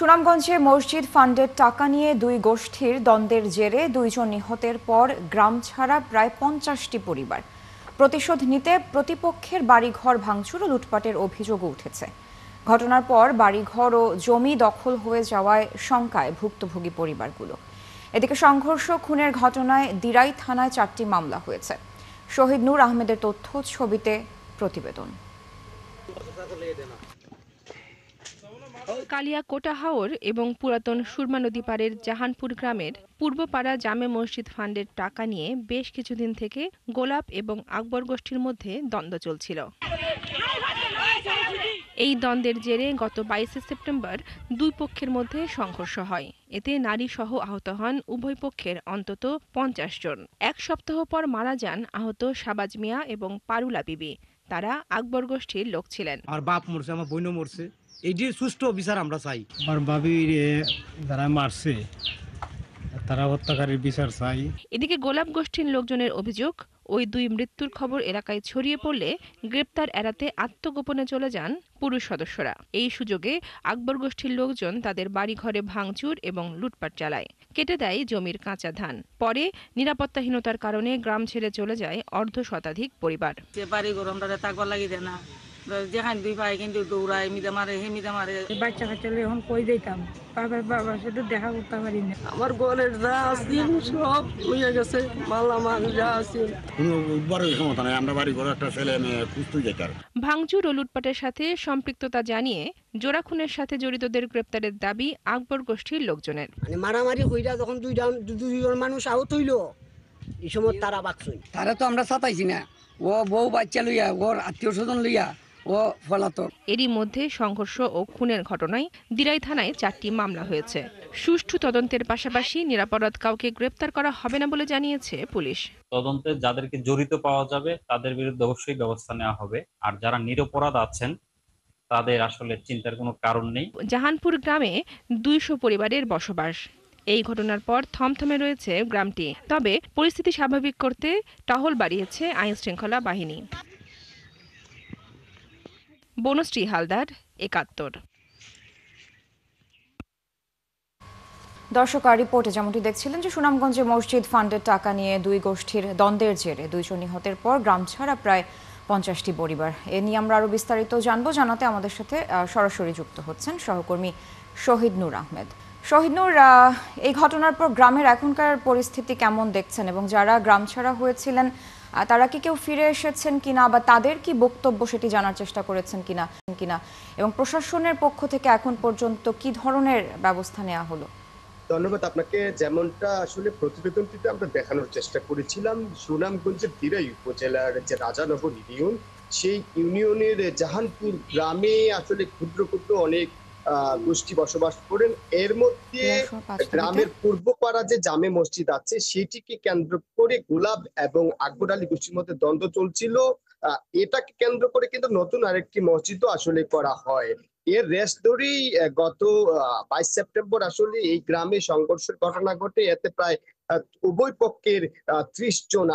সুনামগঞ্জে মসজিদ ফান্ডের টাকা নিয়ে দুই গোষ্ঠীর দ্বন্দ্বের জেরে দুইজন নিহতের পর গ্রাম ছাড়া প্রায় 50টি পরিবার। প্রতিশোধ নিতে প্রতিপক্ষের বাড়িঘর ভাঙচুর ও লুটপাটের অভিযোগও উঠেছে। ঘটনার পর বাড়িঘর ও জমি দখল হয়ে যাওয়ায় শঙ্কায় ভুক্তভোগী পরিবারগুলো। এদিকে সংঘর্ষ খুনের ঘটনায় দিরাই থানায় 4টি মামলা হয়েছে। শহীদ নূর আহমেদের তথ্য, ছবিতে প্রতিবেদন। কালিয়াকোটা হাওর এবং পুরাতন সুরমা নদী পাড়ের জাহানপুর গ্রামের পূর্বপাড়া জামে মসজিদ ফান্ডের টাকা নিয়ে বেশ কিছুদিন থেকে গোলাপ এবং আকবর গোষ্ঠীর মধ্যে দ্বন্দ্ব চলছিল। এই দ্বন্দ্বের জেরে গত 22 সেপ্টেম্বর দুই পক্ষের মধ্যে সংঘর্ষ হয়। এতে নারী সহ আহত হন উভয় পক্ষের অন্তত 50 জন। এক সপ্তাহ পর মারা যান আহত শাবাজ মিয়া এবং পারুলা বিবি। তারা আকবর গোষ্ঠীর লোক ছিলেন। আমার বাপ মরছে, আমার বোন মরছে, এই যে সুষ্ঠু বিচার আমরা চাই। আমার ভাবির যারা মারছে তারা হত্যাকারীর বিচার চাই। এদিকে গোলাপ গোষ্ঠীর লোকজনের অভিযোগ, ওই দুই মৃত্যুর খবর এলাকায় ছড়িয়ে পড়লে গ্রেপ্তার এড়াতে আত্মগোপনে চলে যান পুরুষ সদস্যরা। এই সুযোগে আকবর গোষ্ঠীর লোকজন তাদের বাড়িঘরে ভাঙচুর এবং লুটপাট চালায়, কেটে দেয় জমির কাঁচা ধান। পরে নিরাপত্তাহীনতার কারণে গ্রাম ছেড়ে চলে যায় অর্ধশতাধিক পরিবার। যেখানে দুই ভাই কিন্তু দৌড়ায়, মিদা মারে, হে মিদা মারে। বাচ্চা কাচ্চা এখন কই দিতাম, বাবার সাথে দেখা করতে পারি না। আমার ঘরের যা আছে সব হয়ে গেছে, মালামাল যা আছে। কোনো উদ্বারের ক্ষমতা নাই, আমরা বাড়ি ঘরে একটা ছেলে মেয়ে খুঁজতেই যেতাম। ভাঙচুর ও লুটপাটের সাথে সম্পৃক্ততা জানিয়ে জোড়া খুনের সাথে জড়িতদের গ্রেপ্তারের দাবি আকবর গোষ্ঠীর লোকজনের। মানে মারামারি হইরা যখন দুইজন মানুষ আহত হইল, এই সময় তারা বাকছই। তারা তো আমরা সাতাইছি না, ও বউ বাচ্চা লইয়া, ওর আত্মীয় স্বজন লইয়া ও ফলাতক। এরই মধ্যে সংঘর্ষ ও খুনের ঘটনায় দিরাই থানায় 4টি মামলা হয়েছে। সুষ্ঠু তদন্তের পাশাপাশি নিরাপরাধ কাউকে গ্রেপ্তার করা হবে না বলে জানিয়েছে পুলিশ। তদন্তে যাদেরকে জড়িত পাওয়া যাবে তাদের বিরুদ্ধে অবশ্যই ব্যবস্থা নেওয়া হবে, আর যারা নিরপরাধ আছেন তাদের আসলে চিন্তার কোনো কারণ নেই। জাহানপুর গ্রামে 200 পরিবারের বসবাস। এই ঘটনার পর থমথমে রয়েছে গ্রামটি। তবে পরিস্থিতি স্বাভাবিক করতে টহল বাড়িয়েছে আইন শৃঙ্খলা বাহিনী। বনশ্রী হালদার, 71। দর্শক, আর রিপোর্টে যেমনটি দেখছিলেন যে সুনামগঞ্জে মসজিদ ফান্ডের টাকা নিয়ে দুই গোষ্ঠীর দ্বন্দ্বের জেরে দুইজন নিহতের পর গ্রাম ছাড়া প্রায় 50টি পরিবার। এ নিয়ে আমরা আরো বিস্তারিত জানবো। জানাতে আমাদের সাথে সরাসরি যুক্ত হচ্ছেন সহকর্মী শহীদ নূর আহমেদ। শহীদ নূর, এই ঘটনার পর গ্রামের এখনকার পরিস্থিতি কেমন দেখছেন, এবং যারা গ্রাম ছাড়া হয়েছিলেন তারা কি কেউ ফিরে এসেছেন কিনা, বা তাদের কি বক্তব্য সেটি জানার চেষ্টা করেছেন কিনা, এবং প্রশাসনের পক্ষ থেকে এখন পর্যন্ত কি ধরনের ব্যবস্থা নেওয়া হলো? ধন্যবাদ আপনাকে। যেমনটা আসলে প্রতিবেদনটিতে আমরা দেখানোর চেষ্টা করেছিলাম, সুনামগঞ্জের দিরাই উপজেলার যে রাজানগর ইউনিয়ন, সেই ইউনিয়নের জাহানপুর গ্রামে আসলে ক্ষুদ্র ক্ষুদ্র অনেক গোষ্ঠী বসবাস করেন। এর মধ্যে গ্রামের পূর্বপাড়া যে জামে মসজিদ আছে সেটিকে কেন্দ্র করে গোলাপ এবং আকবর আলী গোষ্ঠীর মধ্যে দ্বন্দ্ব চলছিল। এটাকে কেন্দ্র করে কিন্তু নতুন আরেকটি মসজিদও আসলে করা হয়। এর রেশ ধরেই গত 22 সেপ্টেম্বর আসলে এই গ্রামে সংঘর্ষের ঘটনা ঘটে। এতে প্রায় উভয় পক্ষের 30 জন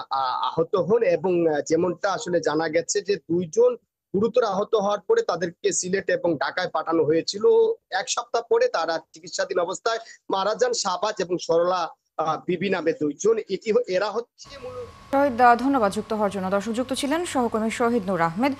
আহত হন, এবং যেমনটা আসলে জানা গেছে যে দুইজন গুরুতর আহত হওয়ার পরে তাদেরকে সিলেট এবং ঢাকায় পাঠানো হয়েছিল। এক সপ্তাহ পরে তারা চিকিৎসাধীন অবস্থায় মারা যান শাহবাজ এবং সরলা বিবি নামে দুইজন। এরা হচ্ছে ধন্যবাদ যুক্ত হওয়ার জন্য। দর্শক, যুক্ত ছিলেন সহকর্মী শহীদ নূর আহমেদ।